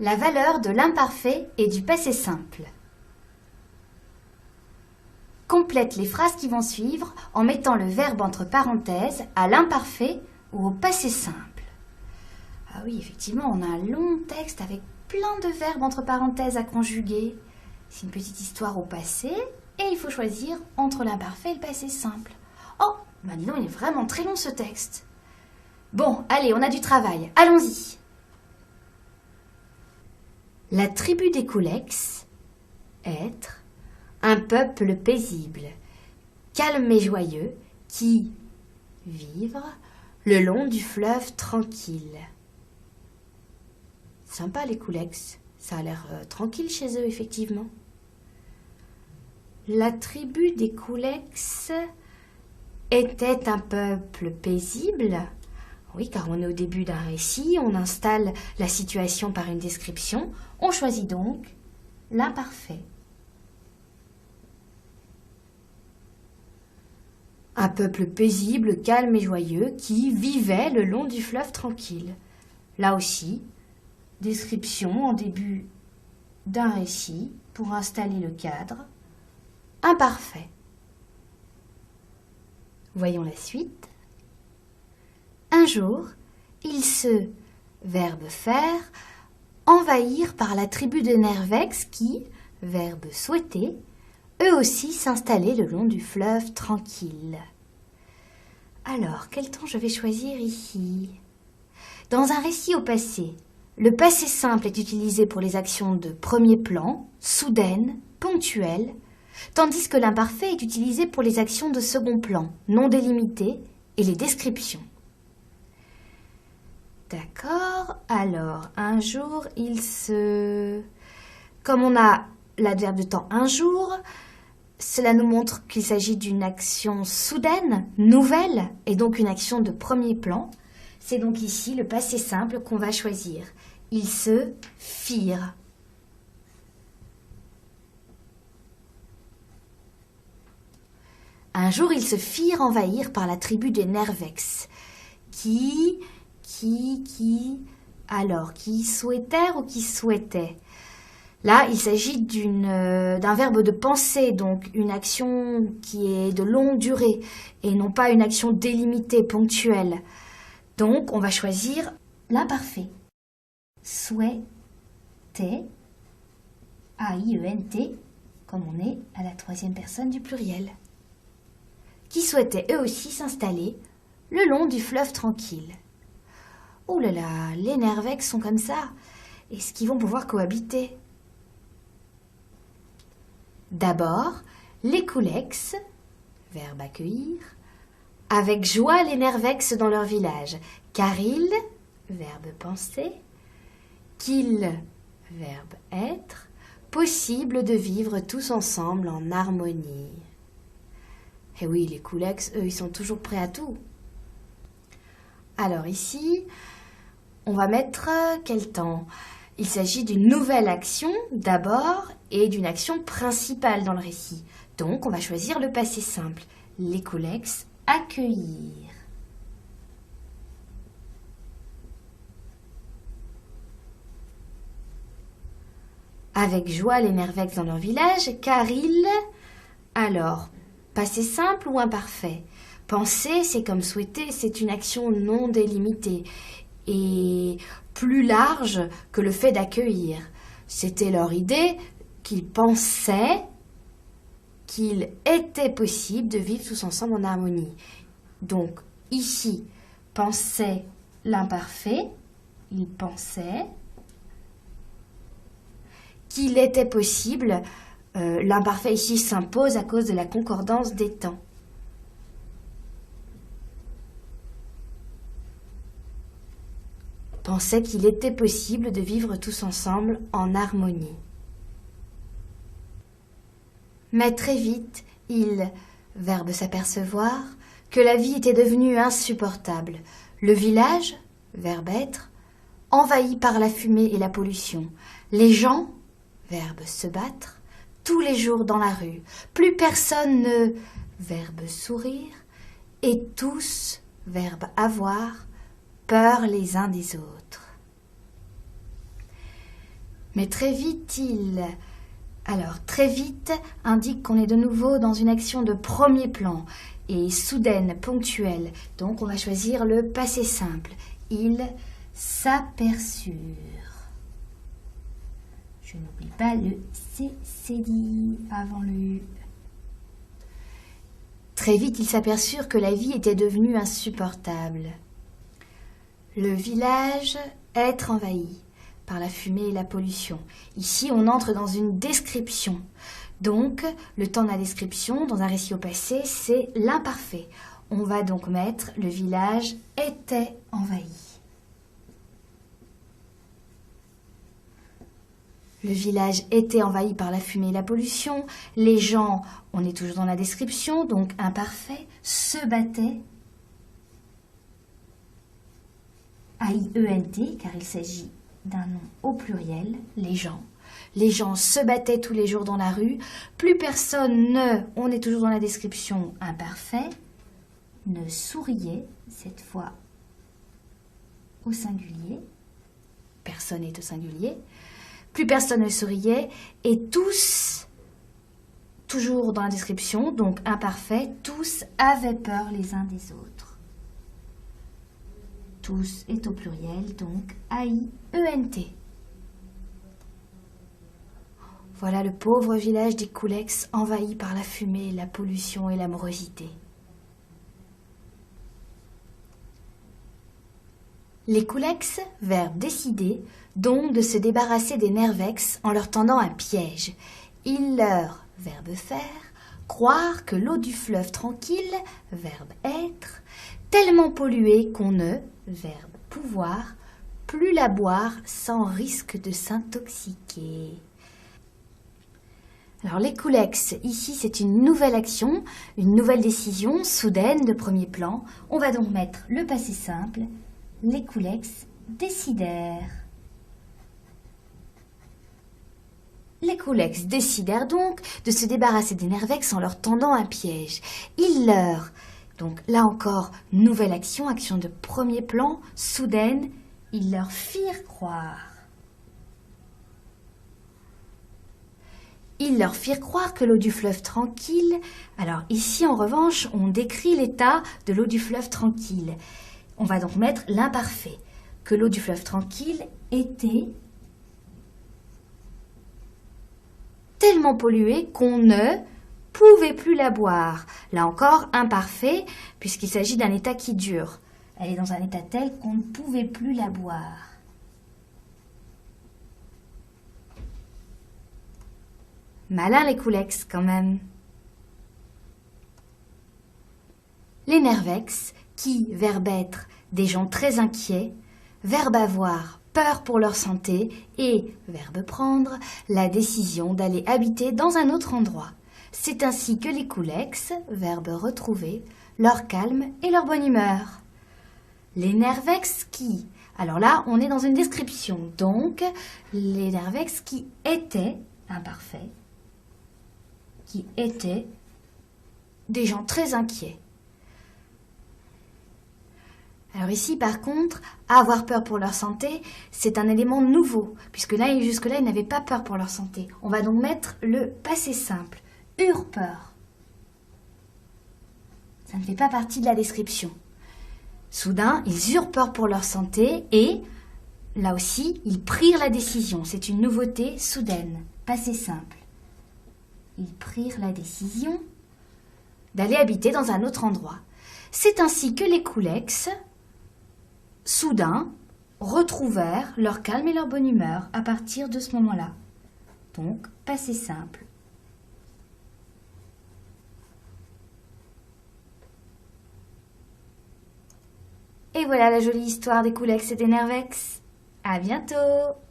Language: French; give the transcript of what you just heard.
La valeur de l'imparfait et du passé simple. Complète les phrases qui vont suivre en mettant le verbe entre parenthèses à l'imparfait ou au passé simple. Ah oui, effectivement, on a un long texte avec plein de verbes entre parenthèses à conjuguer. C'est une petite histoire au passé et il faut choisir entre l'imparfait et le passé simple. Oh, ben dis donc, il est vraiment très long ce texte. Bon, allez, on a du travail. Allons-y. La tribu des Koulex, être, un peuple paisible, calme et joyeux, qui, vivre, le long du fleuve tranquille. Sympa les Koulex, ça a l'air tranquille chez eux, effectivement. La tribu des Koulex était un peuple paisible. Oui, car on est au début d'un récit, on installe la situation par une description, on choisit donc l'imparfait. Un peuple paisible, calme et joyeux qui vivait le long du fleuve tranquille. Là aussi, description en début d'un récit pour installer le cadre. Imparfait. Voyons la suite. Un jour, ils se, verbe faire, envahirent par la tribu de Nervex qui, verbe souhaiter, eux aussi s'installaient le long du fleuve tranquille. Alors, quel temps je vais choisir ici? Dans un récit au passé, le passé simple est utilisé pour les actions de premier plan, soudaines, ponctuelles, tandis que l'imparfait est utilisé pour les actions de second plan, non délimitées, et les descriptions. D'accord, alors, un jour, il se... Comme on a l'adverbe de temps un jour, cela nous montre qu'il s'agit d'une action soudaine, nouvelle, et donc une action de premier plan. C'est donc ici le passé simple qu'on va choisir. Ils se firent. Un jour, ils se firent envahir par la tribu des Nervex, qui souhaitèrent ou qui souhaitaient. Là, il s'agit d'un verbe de penser, donc une action qui est de longue durée et non pas une action délimitée, ponctuelle. Donc, on va choisir l'imparfait. Souhaitait, A-I-E-N-T, comme on est à la troisième personne du pluriel. Qui souhaitaient eux aussi s'installer le long du fleuve tranquille. Oh là là, les Nervex sont comme ça. Est-ce qu'ils vont pouvoir cohabiter? D'abord, les Koulex, verbe accueillir, avec joie les Nervex dans leur village, car ils, verbe penser, qu'ils, verbe être, possible de vivre tous ensemble en harmonie. Eh oui, les Koulex, eux, ils sont toujours prêts à tout. Alors ici, on va mettre quel temps? Il s'agit d'une nouvelle action d'abord et d'une action principale dans le récit. Donc, on va choisir le passé simple. Les Koulex, accueillir. Avec joie les Nervex dans leur village, car ils... Alors, passé simple ou imparfait? Penser, c'est comme souhaiter, c'est une action non délimitée et plus large que le fait d'accueillir. C'était leur idée qu'ils pensaient qu'il était possible de vivre tous ensemble en harmonie. Donc, ici, pensait l'imparfait, ils pensaient qu'il était possible, l'imparfait ici s'impose à cause de la concordance des temps. Pensait qu'il était possible de vivre tous ensemble en harmonie. Mais très vite, il, verbe s'apercevoir, que la vie était devenue insupportable. Le village, verbe être, envahi par la fumée et la pollution. Les gens, verbe se battre, tous les jours dans la rue. Plus personne ne, verbe sourire, et tous, verbe avoir, peur les uns des autres. Mais très vite, Alors, très vite indique qu'on est de nouveau dans une action de premier plan et soudaine, ponctuelle. Donc, on va choisir le passé simple. Ils s'aperçurent. Je n'oublie pas le CCD avant le U. Très vite, ils s'aperçurent que la vie était devenue insupportable. Le village être envahi par la fumée et la pollution. Ici, on entre dans une description. Donc, le temps de la description, dans un récit au passé, c'est l'imparfait. On va donc mettre le village était envahi. Le village était envahi par la fumée et la pollution. Les gens, on est toujours dans la description, donc imparfait, se battaient. A-I-E-N-T, car il s'agit d'un nom au pluriel, les gens. Les gens se battaient tous les jours dans la rue. Plus personne ne, on est toujours dans la description imparfait, ne souriait, cette fois au singulier. Personne est au singulier. Plus personne ne souriait et tous, toujours dans la description, donc imparfait, tous avaient peur les uns des autres. Tous est au pluriel, donc A-I-E-N-T. Voilà le pauvre village des Coulex envahi par la fumée, la pollution et la morosité. Les Coulex, verbe décider, donc de se débarrasser des Nervex en leur tendant un piège. Il leur, verbe faire, croire que l'eau du fleuve tranquille, verbe être, tellement polluée qu'on ne, verbe pouvoir, plus la boire sans risque de s'intoxiquer. Alors les Coulex, ici c'est une nouvelle action, une nouvelle décision, soudaine, de premier plan. On va donc mettre le passé simple. Les Coulex décidèrent. Les Coulex décidèrent donc de se débarrasser des Nervex en leur tendant un piège. Ils leur, donc là encore, nouvelle action, action de premier plan, soudaine, ils leur firent croire. Ils leur firent croire que l'eau du fleuve tranquille. Alors ici, en revanche, on décrit l'état de l'eau du fleuve tranquille. On va donc mettre l'imparfait. Que l'eau du fleuve tranquille était tellement polluée qu'on ne pouvait plus la boire. Là encore, imparfait, puisqu'il s'agit d'un état qui dure. Elle est dans un état tel qu'on ne pouvait plus la boire. Malin les Coulex, quand même. Les Nervex, qui, verbe être, des gens très inquiets, verbe avoir, peur pour leur santé, et, verbe prendre, la décision d'aller habiter dans un autre endroit. C'est ainsi que les Coulex, verbe retrouver, leur calme et leur bonne humeur. Les Nervex qui, alors là, on est dans une description, donc les Nervex qui étaient, imparfait, qui étaient des gens très inquiets. Alors ici, par contre, avoir peur pour leur santé, c'est un élément nouveau, puisque là, jusque-là, ils n'avaient pas peur pour leur santé. On va donc mettre le passé simple. Eurent peur. Ça ne fait pas partie de la description. Soudain, ils eurent peur pour leur santé et, là aussi, ils prirent la décision. C'est une nouveauté soudaine, passé simple. Ils prirent la décision d'aller habiter dans un autre endroit. C'est ainsi que les Coulex, soudain, retrouvèrent leur calme et leur bonne humeur à partir de ce moment-là. Donc, passé simple. Et voilà la jolie histoire des Coulex et des Nervex. À bientôt!